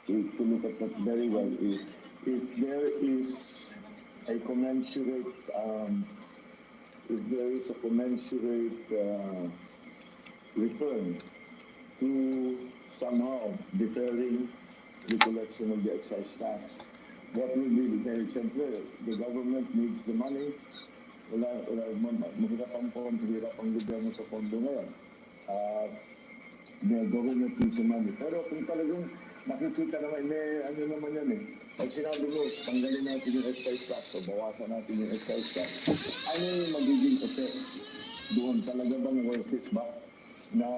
to look at that very well is if there is a commensurate if there is a commensurate return to somehow deferring the collection of the excise tax. What will be very simple? The government needs the money. Mahirap ang gobyerno sa pondo ngayon. The government needs the money. Pero kung talagang nakikita naman, ano naman yan eh. Pag sinabi mo, tanggalin natin yung excise tax o bawasan natin yung excise tax, ano yung magiging effect? Doon talaga bang worth it ba na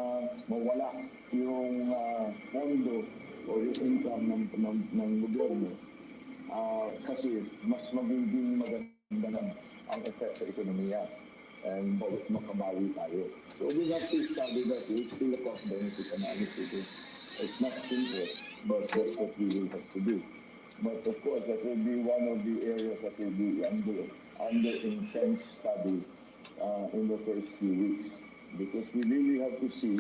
mawala yung pondo o yung income ng gobyerno? Kasi mas magiging maganda na ang effect sa ekonomiya and makabawi tayo. So we have to study that. It's still a cost-benefit analysis. It's not simple, but that's what we will have to do. But of course, that will be one of the areas that will be under intense study in the first few weeks, because we really have to see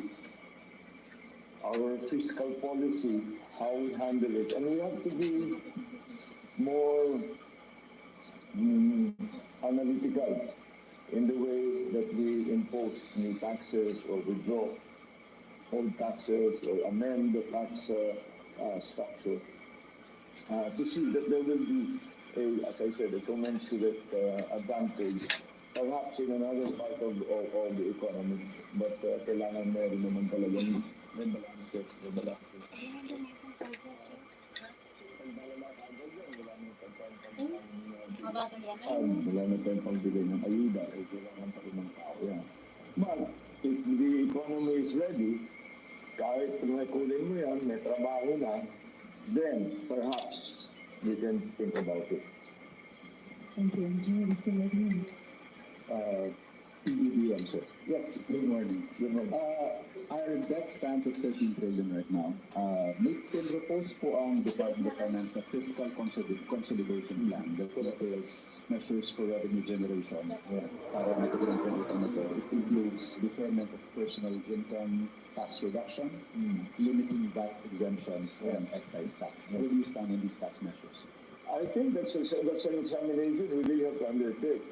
our fiscal policy, how we handle it, and we have to be more analytical in the way that we impose new taxes or withdraw old taxes or amend the tax structure to see that there will be as I said, a commensurate advantage perhaps in another part of the economy, but kailangan meron naman talagang may balances. Wala na tayong pagbigay ng ayuda o kailangan pa rin ng tao yan. But if the economy is ready, kahit may kulay mo yan, may trabaho na, then perhaps we can think about it. Thank you. Mr. Ledman. BBM, sir. Yes, good morning. Good morning. Our debt stands at 13 trillion right now. May pinropose po ang Department of Finance na fiscal consolidation plan that entails measures for revenue generation para matagin ang pagkakita na ito. It includes deferment of personal income tax reduction, limiting VAT exemptions, and excise tax. Where do you stand on these tax measures? I think that's an examination we really have to undertake.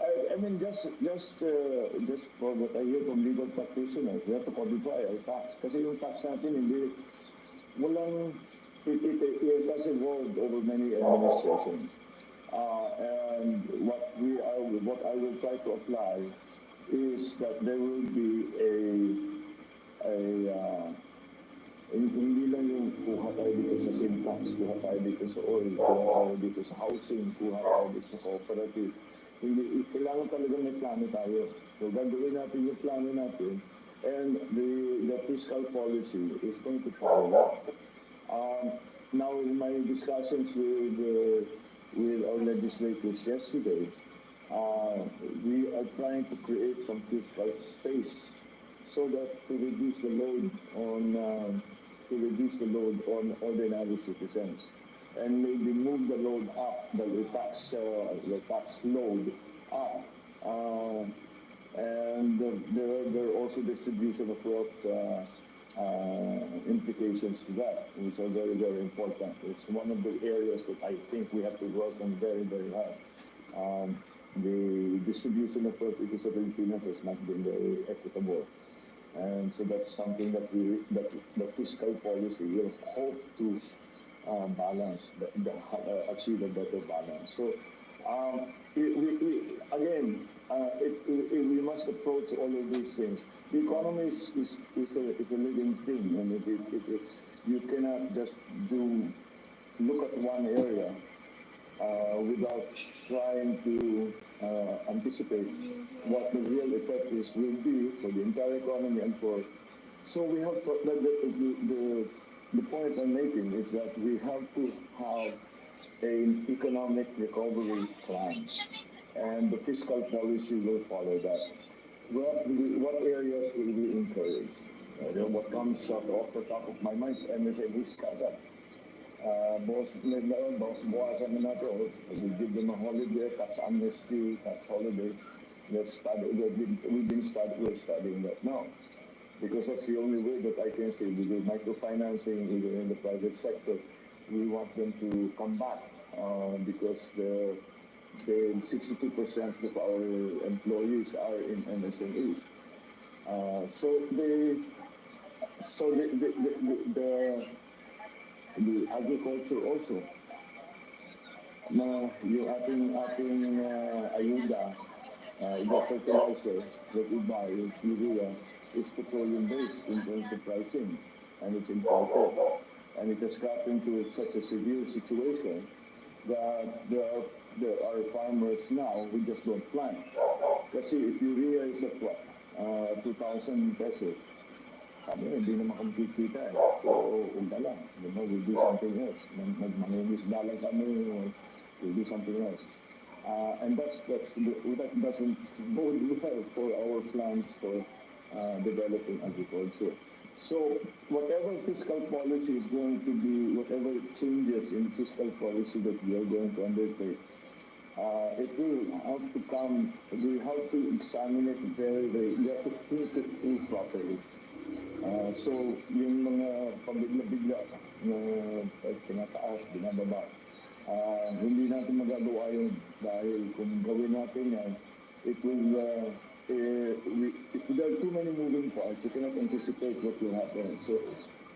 I mean, just for what I hear from legal practitioners, we have to codify our tax. Kasi yung tax natin, it has evolved over many administrations. And what I will try to apply is that there will be hindi lang yung kuha tayo dito sa syntax, kuha tayo dito sa oil, kuha tayo dito sa housing, kuha tayo dito sa cooperative. Hindi, kailangan talaga may plano tayo. So gagawin natin yung plano natin, and the fiscal policy is going to follow that. Now, in my discussions with our legislators yesterday, we are trying to create some fiscal space so that to reduce the load on ordinary citizens, and maybe move the load up, the tax load up, and there are also distribution of wealth implications to that, which are very, very important. It's one of the areas that I think we have to work on very, very hard. The distribution of wealth because of Filipinas has not been very equitable. And so that's something that the fiscal policy will hope to balance, achieve a better balance. So we must approach all of these things. The economy is a living thing, and you cannot just look at one area without trying to anticipate what the real effect will be for the entire economy and for. So we have the point I'm making is that we have to have an economic recovery plan, and the fiscal policy will follow that. What areas will we encourage? What comes off the top of my mind is MSMEs kagad. Bawasan na natin, we give them a holiday, tax amnesty, tax holiday. We're studying that now. because that's the only way that I can say with the microfinancing either in the private sector, we want them to come back because the 62% of our employees are in MSMEs. The agriculture also na yung ating ayuda, the fertilizer that we buy, yung urea, is petroleum-based in terms of pricing, and it's imported. And it has gotten to such a severe situation that there are farmers now who just don't plant. Kasi if urea is at 2,000 pesos, hindi naman kami kikita eh. So, na lang. We'll do something else. Mangingisda lang kami, we'll do something else. And that doesn't bode well for our plans for developing agriculture. So, whatever fiscal policy is going to be, whatever changes in fiscal policy that we are going to undertake, it will have to come, we have to examine it very, we have to think it through properly. So, yung mga pabigla-bigla na tinataas, binababa, hindi natin magagawa yun dahil kung gawin natin yan, it will, if there are too many moving parts, you cannot anticipate what will happen. So,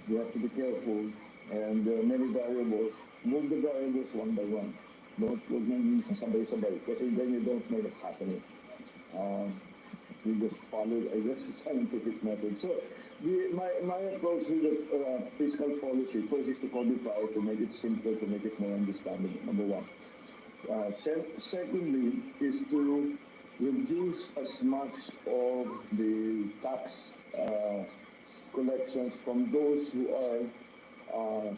you have to be careful and many variables, move the variables one by one. Huwag nang sasabay-sabay kasi then you don't know what's happening. We just follow, I guess, the scientific method. So, my approach with the fiscal policy, first is to codify it, to make it simpler, to make it more understandable, number one. Secondly, is to reduce as much of the tax collections from those who are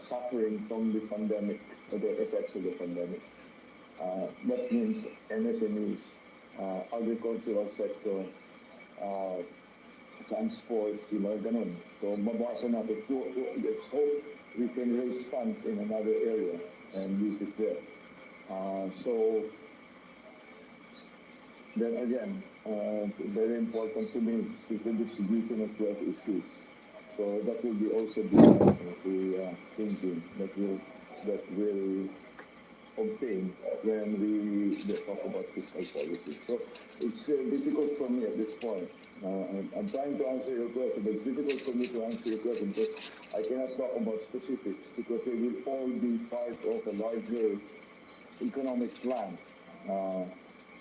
suffering from the pandemic, or the effects of the pandemic. That means MSMEs, agricultural sector, transport, yung mga ganun. So, mabawasan natin. Let's hope we can raise funds in another area and use it there. So, then again, very important to me is the distribution of wealth issues. So, that will be also be the thinking that will obtain when we talk about fiscal policy. So, it's difficult for me at this point. I'm trying to answer your question, but it's difficult for me to answer your question because I cannot talk about specifics because they will all be part of a larger economic plan.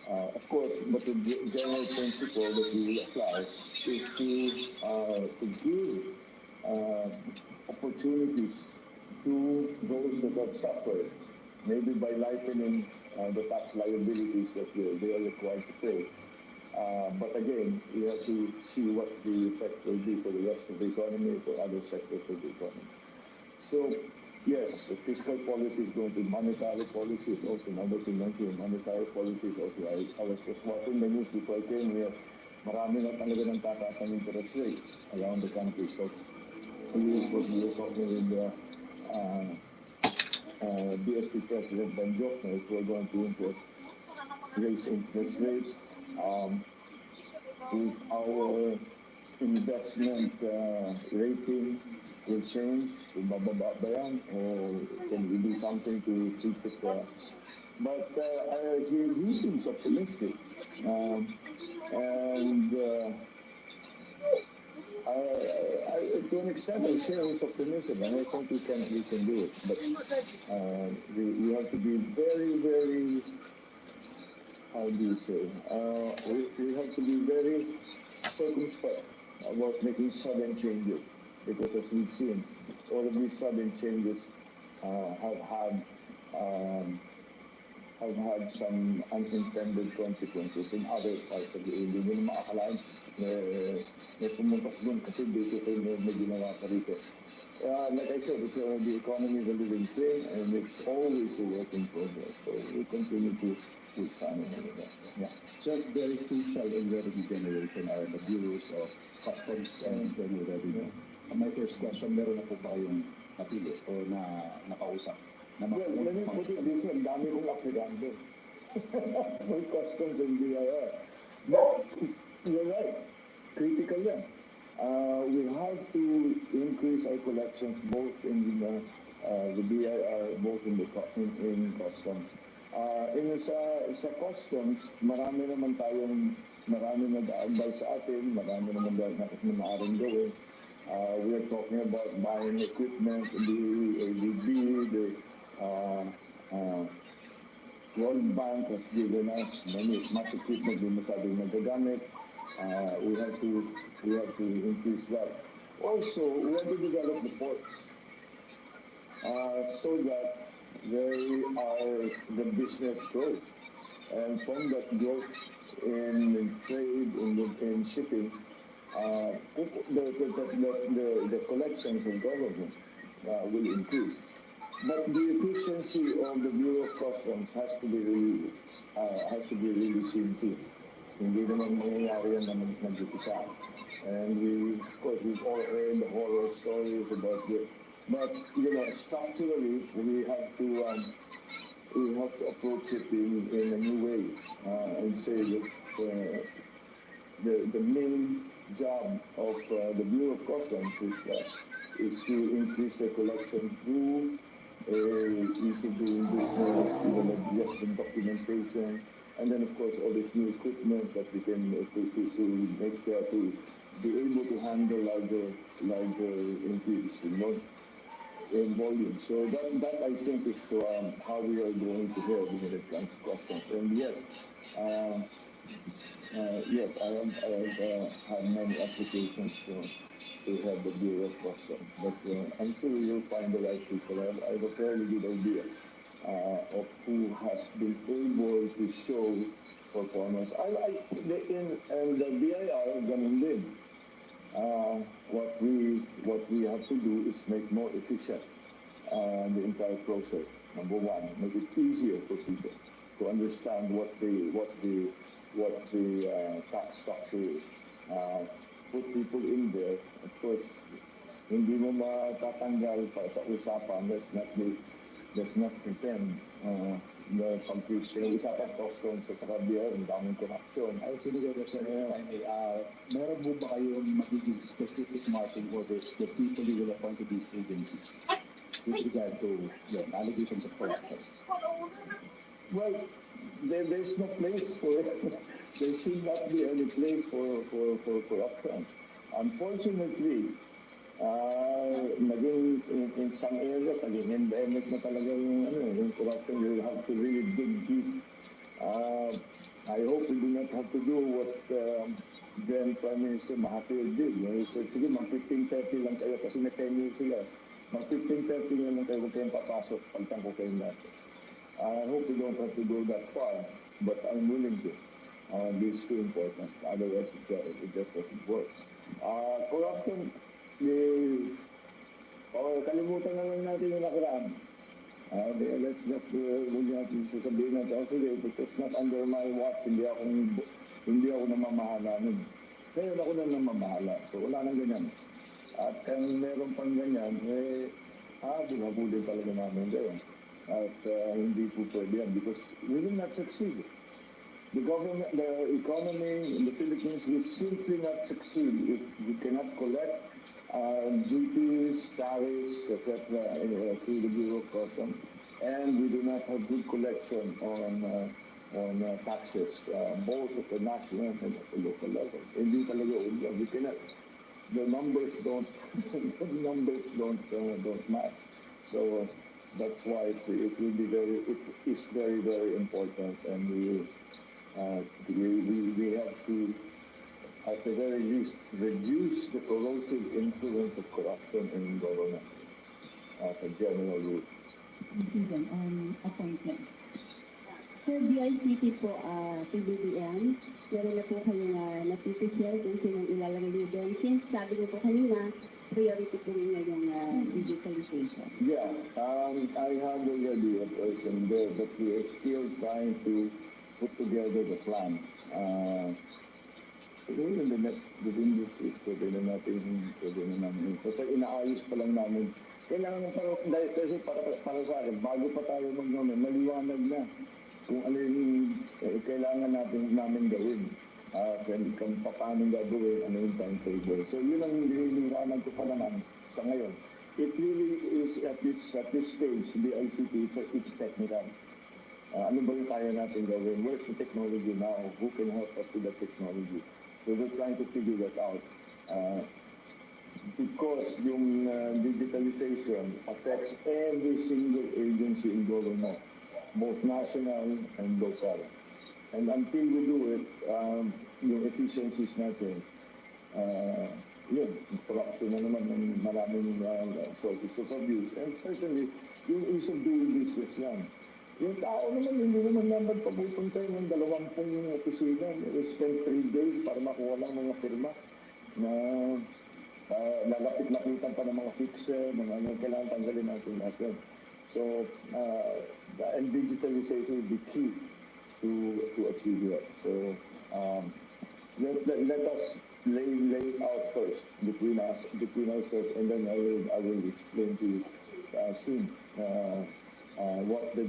Of course, but the general principle that we will apply is to give opportunities to those that have suffered, maybe by lightening the tax liabilities that they are required to pay. But again, we have to see what the effect will be for the rest of the economy, for other sectors of the economy. So, yes, the fiscal policy is going to be monetary policy is also another to mention. Monetary policy is also, I was just watching the news before I came here, marami na talaga ng tataas ang interest rates around the country. So, this is what we were talking with the BSP President Bongbong, if we're going to raise interest rates, if our investment rating will change, bababa ba yan, or can we do something to keep it but he seems optimistic, and to an extent I share his optimism, and I think we can do it, but we have to be very, very, how do you say, we have to be very circumspect about making sudden changes, because as we've seen, all of these sudden changes have had some unintended consequences in other parts of the Hindi. Hindi naman makakalain, may pumuntak doon kasi dito sa may ginawa ka rito. Like I said, it's, the economy is a living thing, and it's always a work in progress. So we continue to examine it. Yeah. So very crucial in revenue generation are the bureaus of customs and revenue. My first question, meron na po ba kayong napili o nakausap? Well, let me put it this way, ang dami kong aplikante. For customs and BIR. But you're right, critical yan. We have to increase our collections both in the BIR, both in the in customs. Sa customs, marami na daagay sa atin, marami naman na maaaring gawin. We are talking about buying equipment, the ADB, the World Bank has given us much equipment di masyadong nagagamit. We have to increase that. Also, we have to develop the ports so that the business growth. And from that growth in trade, in shipping, the collections of government will increase. But the efficiency of the Bureau of Customs has to be really seen too. Hindi naman mangyayari yan naman nag-isa. And of course, we've all heard the horror stories about it. But structurally, we have to approach it in a new way and say that the main job of the Bureau of Customs is to increase the collection through ease of doing business, just the documentation, and then of course all this new equipment that we can to be able to handle larger increase in volume. So that I think is how we are going to head when it comes to customs. And yes, I have had many applications to have the Bureau of Customs, but I'm sure you'll find the right people. I have a fairly good idea of who has been able to show performance. And the BIR, ganun din. What we have to do is make more efficient the entire process. Number one, make it easier for people to understand what the tax structure is. Put people in there. Of course, hindi mo matatanggal pa sa usapan. Let's not pretend the computer. Usapan customs sa BIR, ang daming corruption. Ay, Senator, meron mo ba kayong magiging specific marching orders the people you will appoint to these agencies with regard to allegations of corruption? Well, there's no place for there should not be any place for corruption. Unfortunately, naging in some areas, naging endemic na talaga yung corruption. You have to really dig deep. I hope we do not have to do what then Prime Minister Mahathir did. He said, sige, mag-15-30 lang kayo kasi may 10 years sila. Mag-15-30 lang kayo, huwag kayong papasok, pagtang ko kayo natin. I hope we don't have to go that far, but I'm willing to. This is too important. Otherwise, it just doesn't work. Corruption, kalimutan na lang natin yung nakaraan. Let's just huwag natin sasabihin natin, sige, it's not under my watch, hindi ako namamahala nun. Ngayon ako na namamahala, so wala nang ganyan. At kung meron pang ganyan, bulabulin talaga namin ganyan. At hindi po pwede yan because we will not succeed. The government, the economy in the Philippines will simply not succeed if we cannot collect duties, tariffs, etc. Through the Bureau of Customs, and we do not have good collection on taxes, both at the national and at the local level. Hindi talaga we cannot. The numbers don't don't match. So that's why it is very, very important, and we have to, at the very least, reduce the corrosive influence of corruption in government as a general rule. Appointment. Sir, BICT po, PBBM, meron na po kayong napipisel kung sinong ilalagay niyo doon. Since sabi niyo po kanina, priority po ninyo yung digitalization. Yeah, I have already a person there, but we are still trying to put together the plan. Siguro within this week, pwede na namin. Kasi inaayos pa lang namin. Kailangan kasi para sa akin, bago pa tayo maliwanag na kung ano yung kailangan namin gawin. kung paano gagawin, ano yung timetable. So yun ang nililiwanag ko pa naman sa ngayon. It really is at this stage, the ICT, it's technical. Ano ba yung kaya natin gawin? Where's the technology now? Who can help us with the technology? So we're trying to figure that out. Because yung digitalization affects every single agency in government, both national and local. And until we do it, yung efficiencies natin, yun, corruption na naman ng maraming sources of abuse. And certainly, yung ease of doing business lang. Yung tao naman, hindi naman naman papupunta ng 20 opisina. We spend 3 days para makuha lang mga firma na lalapit-lapitan pa ng mga fixer, mga ano, kailangan tanggalin natin. So, and digitalization will be key to achieve that. So, let us lay out first between ourselves, and then I will explain to you soon what the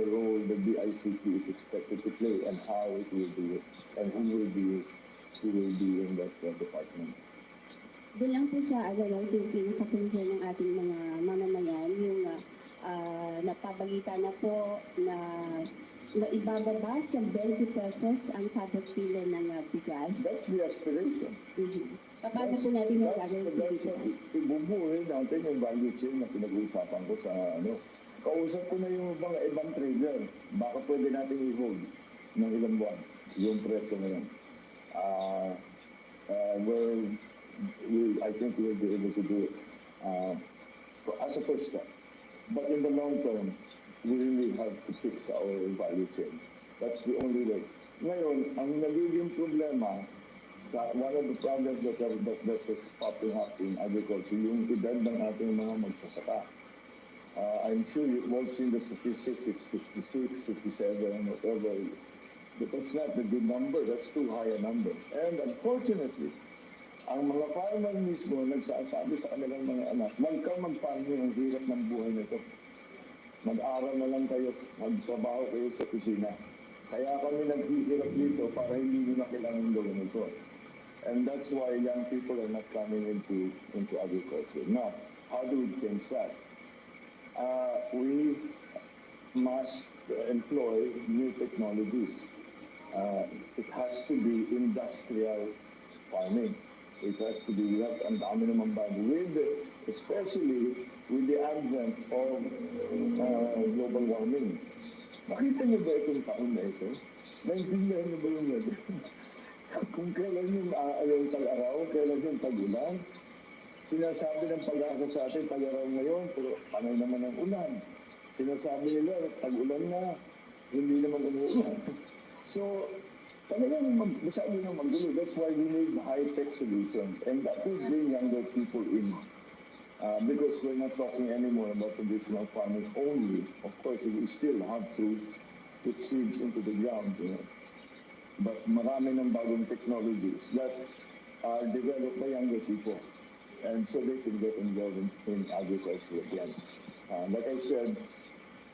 role the BICT is expected to play and how it will do it, and who will be in that department. Doon lang po sa yung pinaka-concern ng ating mga mamamayan, yung napabalita na po na ibababa sa 20 pesos ang kada kilo ng bigas. That's the aspiration. Paano po natin yung gagawin? Ibubuhay natin yung value chain na pinag-uusapan ko sa ano. Kausap ko na yung mga ibang trader. Baka pwede natin i-hold ng ilang buwan yung presyo na yun. I think we'll be able to do it as a first step. But in the long term, we really have to fix our value chain. That's the only way. Ngayon, ang nagiging problema, one of the problems that is popping up in agriculture, yung edad ng ating mga magsasaka. I'm sure you've all seen the statistics, it's 56, 57, whatever. But that's not the good number, that's too high a number. And unfortunately, ang mga farmer mismo nagsasabi sa kanilang mga anak, magfarming, ang hirap ng buhay nito. Mag-aral na lang kayo, magtrabaho kayo sa kusina. Kaya kami naghihirap dito para hindi nyo na kailangan gawin ito. And that's why young people are not coming into agriculture. Now, how do we change that? We must employ new technologies. It has to be industrial farming. It has to be, ang dami naman bago. Especially with the advent of global warming. Nakita niyo ba itong taon na ito? Naintindihan niyo ba yung weather? Kung kailan yung yung tag-araw, kailan yung tag-ulan. Sinasabi ng pag-asa sa atin, tag-araw ngayon, pero panay naman ang ulan. Sinasabi nila, tag-ulan na, hindi naman umuulan. So, talagang masyado nang magulo. That's why we need high-tech solutions. And that will bring younger people in. Because we're not talking anymore about traditional farming only. Of course, we still have to put seeds into the ground. You know? But marami ng bagong technologies that are developed by younger people. And so they can get involved in agriculture again. Like I said,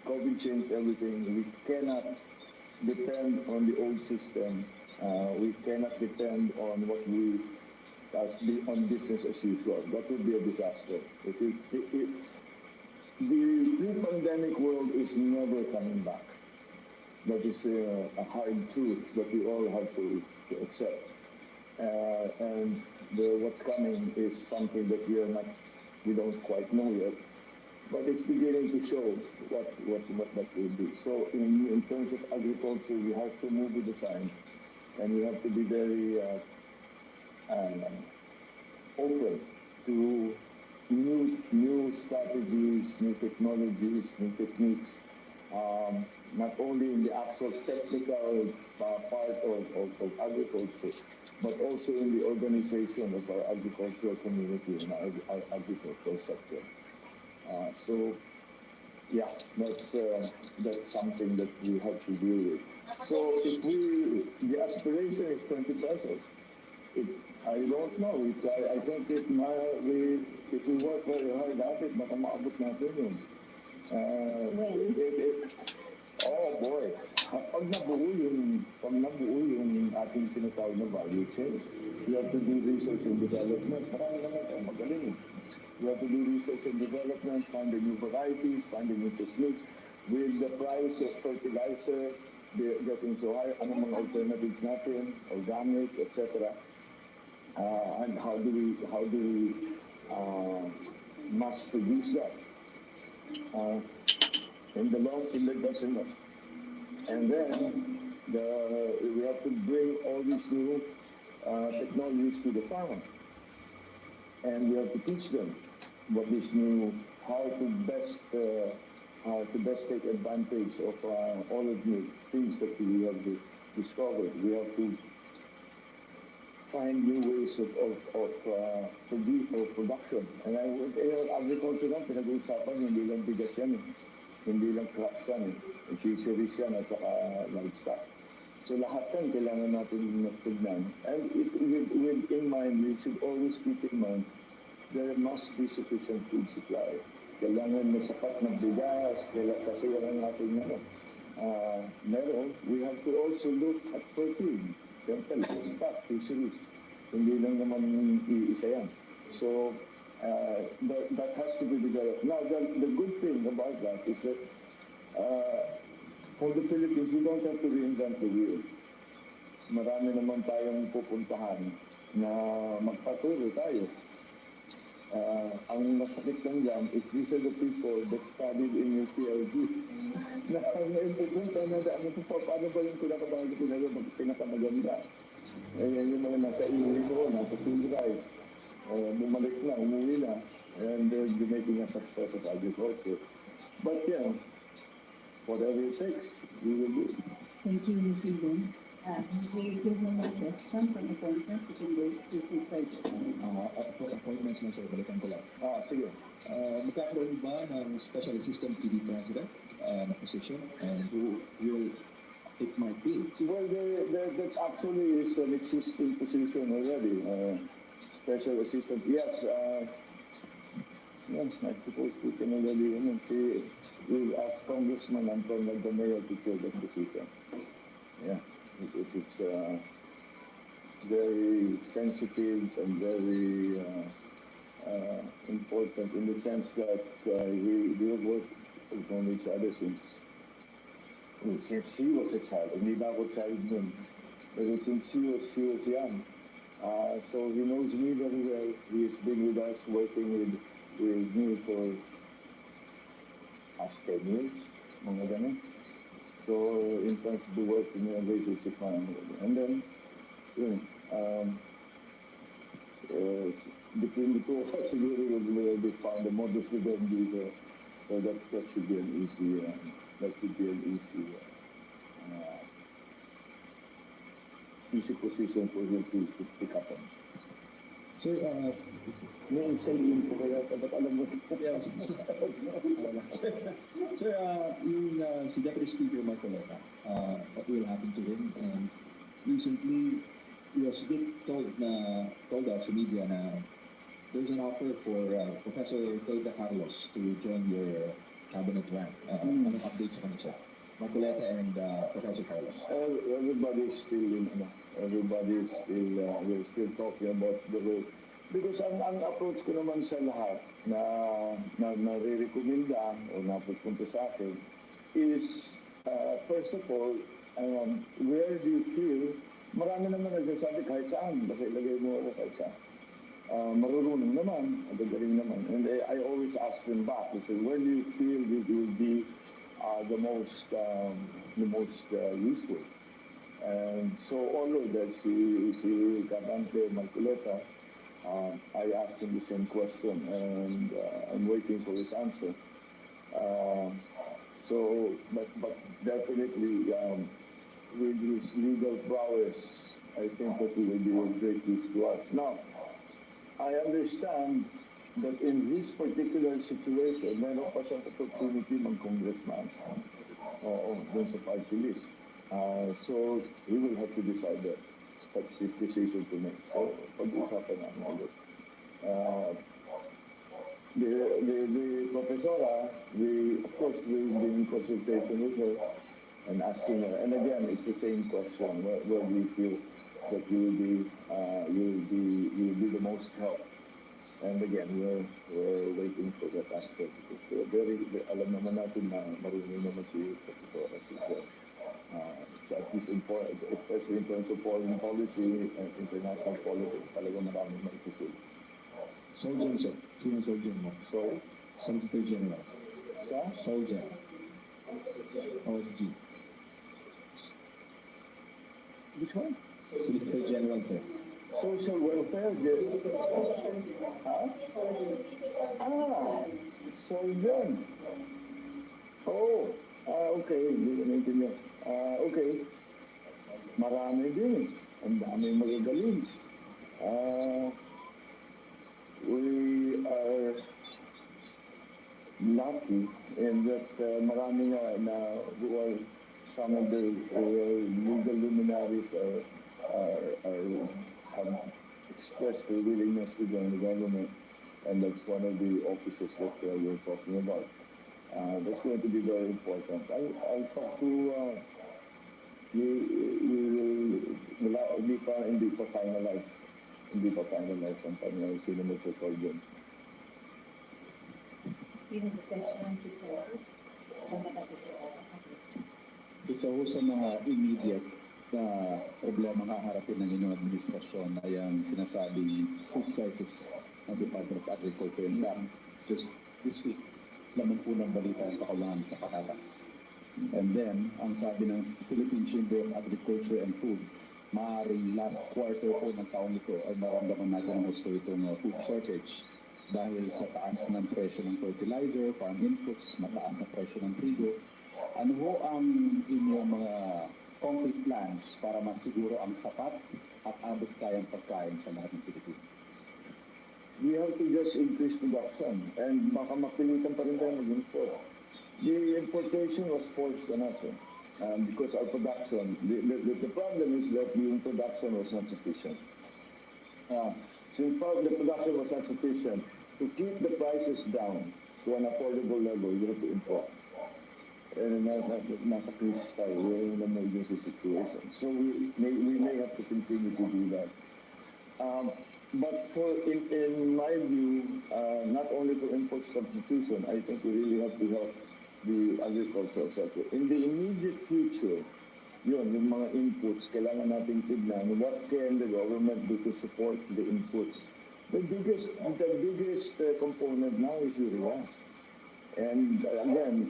COVID changed everything. We cannot depend on the old system. We cannot depend on what we on business as usual. That would be a disaster. The pre-pandemic world is never coming back. That is a hard truth that we all have to accept. And what's coming is something that we don't quite know yet. But it's beginning to show what that will be. So in terms of agriculture, we have to move with the times, and we have to be very open to new strategies, new technologies, new techniques. Not only in the actual technical part of agriculture, but also in the organization of our agricultural community and our agricultural sector. So, yeah, that's something that we have to deal with. So, the aspiration is 20 pesos. I don't know. I think if we work very hard at it, baka maabot natin yun. Oh boy. Pag nabuo yung ating tinatawag na value chain, we have to do research and development. Marami naman tayo magaling. We have to do research and development, find the new varieties, find the new techniques. With the price of fertilizer getting so high, ano mga alternatives natin, organic, etc. And how do we mass produce that? In the dozen. And then we have to bring all these new technologies to the farmer, and we have to teach them what is new, how to best take advantage of all of the things that we have discovered. We have to find new ways of production. And agriculture lang, pinag-uusapan, hindi lang bigas yan, hindi lang crops yan, fisheries yan at saka livestock. So lahat yan kailangan natin tignan. And in mind, we should always keep in mind there must be sufficient food supply. Kailangan na sapat ng bigas, kasi yan ang ating meron. We have to also look at protein. Siyempre, livestock, fisheries. Hindi lang naman iisa yan. So, that has to be developed. Now, the good thing about that is that for the Philippines, we don't have to reinvent the wheel. Marami naman tayong pupuntahan na magpatuloy tayo. Ang masakit lang dyan is these are the people that studied in your PLD. Na ngayon pupunta na paano ba yung pinakamaganda? Yan yung mga nasa Illinois, nasa field rice. Bumalik na, umuwi na, and they're making a success of agriculture. But yeah, whatever it takes, we will do. Thank you, Ms. Eden. Do you give me more questions on appointments? You can go to the president. Appointments lang, sir. Balikan ko lang. Sige. Magkakaroon ba ng Special Assistant TV President na position? And who will take my field? Well, that actually is an existing position already. Special assistant, yes. Yes, I suppose we can already, we'll ask Congressman Anton Magdameo to fill that position. Yeah, because it's very sensitive and very important in the sense that we have worked on each other since he was a child. Hindi na ako child nun. But since he was young. So he knows me very well. He has been with us, working with me for past 10 years, mga ganun. So in terms of the work in the relationship, and then between the two of us, siguro we found a modus vivendi. So that should be an easy easy position for him to pick up on. Sir, May insulin ko kaya, ba't alam mo? Sir, yung si Deputy Speaker Marcoleta, what will happen to him? And recently, he was told us in media na there's an offer for Professor Toyota Carlos to join your cabinet rank. Anong updates sa kanila? Marcoleta and Professor Carlos. Everybody is still we're still talking about the role. Because ang approach ko naman sa lahat na nare-recommenda o napupunta sa akin is first of all, where do you feel, marami naman nagsasabi kahit saan, basta ilagay mo ako kahit saan. Marunong naman, magaling naman. And I always ask them back, I say, where do you feel it will be the most useful? And so although that si Gabante Marcoleta, I asked him the same question, and I'm waiting for his answer. But definitely, with his legal prowess, I think that he will be of great use to us. Now, I understand that in his particular situation, meron pa siyang opportunity mag-congressman dun sa party list. So he will have to decide that. That's his decision to make. So, pag-usapan namin ulit. The professora, of course, we've been in consultation with her. and asking her. And again, it's the same question. Where do you feel that you'll be the most help? And again, we're waiting for that answer. Alam naman natin na marunong naman si Professor. So at least especially in terms of foreign policy and international politics, talaga maraming maitutulong. Soldier, sir. Sino soldier mo? So, Solicitor General. sa Soldier. OSG. which one? Solicitor General, sir. Social welfare, yes. Huh? Soldier. Oh, okay. Hindi ko naintindihan. Okay. Marami din. Ang daming magagaling. We are lucky in that marami nga na who are some of the legal luminaries have expressed their willingness to join the government, and that's one of the offices that we're talking about. That's going to be very important. I'll talk to hindi pa finalize ang pangyayari sino magsasolve yun. Sino the question to Chels? Isa ho sa mga immediate na problema haharapin ng inyong administrasyon ay ang sinasabing food crisis ng Department of Agriculture. And just this week, laman po ng balita ang kakulangan sa patatas. And then, ang sabi ng Philippine Chamber of Agriculture and Food, maaaring last quarter po ng taong ito ay maramdaman natin ang gusto itong food shortage dahil sa taas ng presyo ng fertilizer, farm inputs, mataas na presyo ng trigo. Ano ho ang inyong mga concrete plans para masiguro ang sapat at abot kayang pagkain sa lahat ng Pilipino? We have to just increase production and baka mapilitan pa rin tayo mag-import. The importation was forced on us because our production, the problem is that the production was not sufficient. Since the production was not sufficient, to keep the prices down to an affordable level, you have to import. And nasa crisis tayo, we're in an emergency situation. So we may have to continue to do that. But in my view, not only for import substitution, I think we really have to help the agricultural sector. In the immediate future, yung mga inputs, kailangan natin tignan what can the government do to support the inputs. The biggest component now is urea. And again,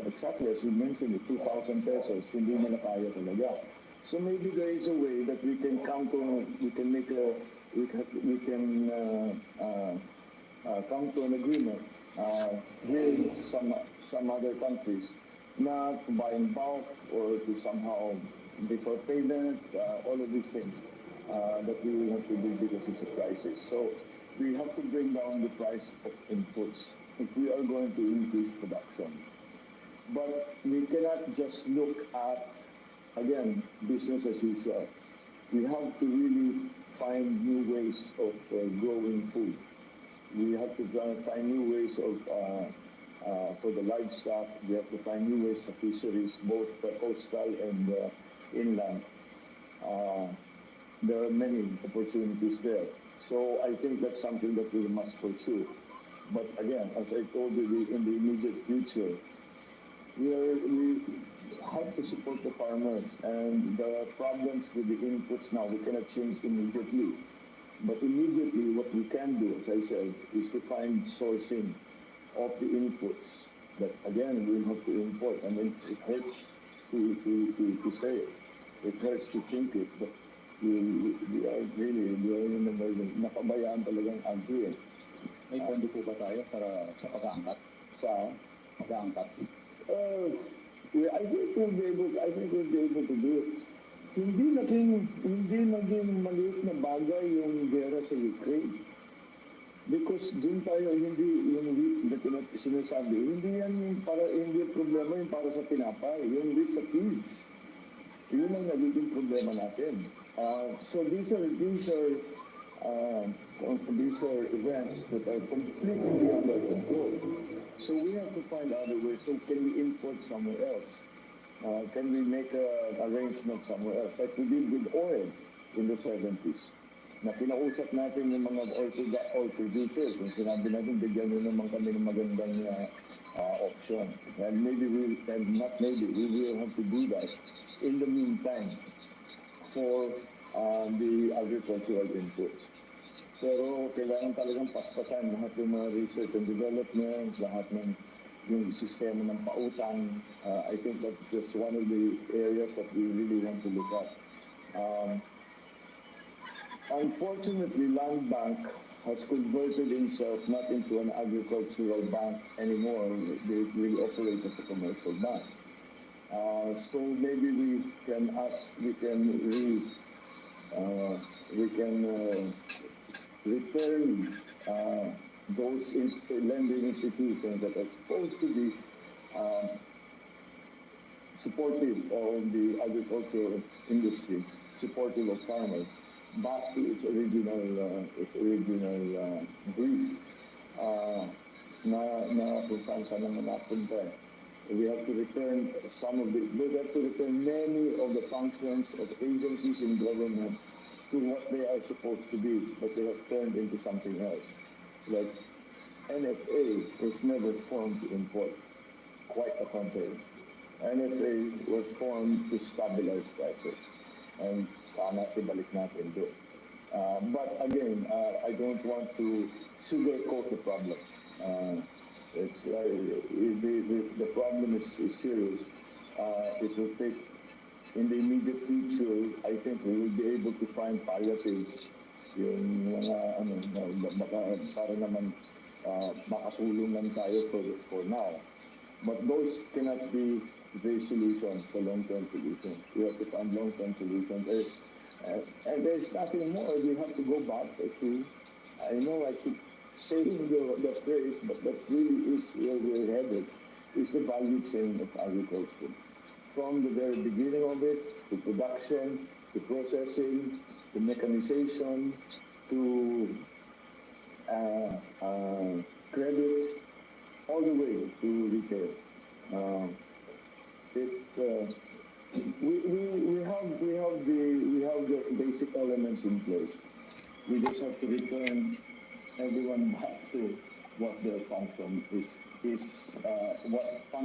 exactly as you mentioned, 2,000 pesos, hindi na kaya talaga. So maybe there is a way that we can come to an agreement with some other countries, not to buy in bulk or to somehow defer payment, all of these things that we will have to do because it's a crisis. So we have to bring down the price of inputs if we are going to increase production. But we cannot just look at, again, business as usual. We have to really find new ways of growing food. We have to find new ways of, for the livestock, we have to find new ways of fisheries, both coastal and inland. There are many opportunities there. So I think that's something that we must pursue. But again, as I told you, in the immediate future, we have to support the farmers, and the problems with the inputs now, we cannot change immediately. But immediately, what we can do, as I said, is to find sourcing of the inputs. But again, we have to import. I mean, it hurts to say it. It hurts to think it. But we are in the emergency. Nakabayaan talagang country. May pondo po ba tayo para sa pag-aangkat? Sa Pag-aangkat? I think we'll be able to do it. Hindi naging maliit na bagay yung gera sa Ukraine. Because dun tayo, hindi yung wheat na sinasabi, hindi problema yung para sa tinapay, yung wheat sa fields. Yun ang nagiging problema natin. So these are events that are completely beyond our control. So we have to find other ways. So can we import somewhere else? Can we make an arrangement somewhere else? Like we did with oil in the 70s. Na kinausap natin yung mga oil producers. Yung sinabi natin, bigyan nyo naman kami ng magandang option. And maybe we will have to do that in the meantime for the agricultural inputs. Pero kailangan talagang paspasan lahat ng mga research and development, lahat ng yung sistema ng pautang. I think that's one of the areas that we really want to look at. Unfortunately, Land Bank has converted itself not into an agricultural bank anymore. It really operates as a commercial bank. So maybe we can return those lending institutions that are supposed to be supportive of the agricultural industry, supportive of farmers, back to its original brief na kung saan naman napunta. We have to return many of the functions of agencies in government to what they are supposed to be, but they have turned into something else. Like NFA was never formed to import, quite the contrary. NFA was formed to stabilize prices, and sana ibalik natin doon. But again, I don't want to sugarcoat the problem. The problem is serious. It will take, in the immediate future, I think we will be able to find palliatives, yung mga para naman makatulong lang tayo for now. But those cannot be the solutions, the long-term solutions. We have to find long-term solutions. And there's nothing more. We have to go back to, I know I keep saying the phrase, but that really is where we're headed, is the value chain of agriculture. From the very beginning of it, to production, to processing, to mechanization, to credit, all the way to retail. We have the basic elements in place. We just have to return everyone back to what their function is what function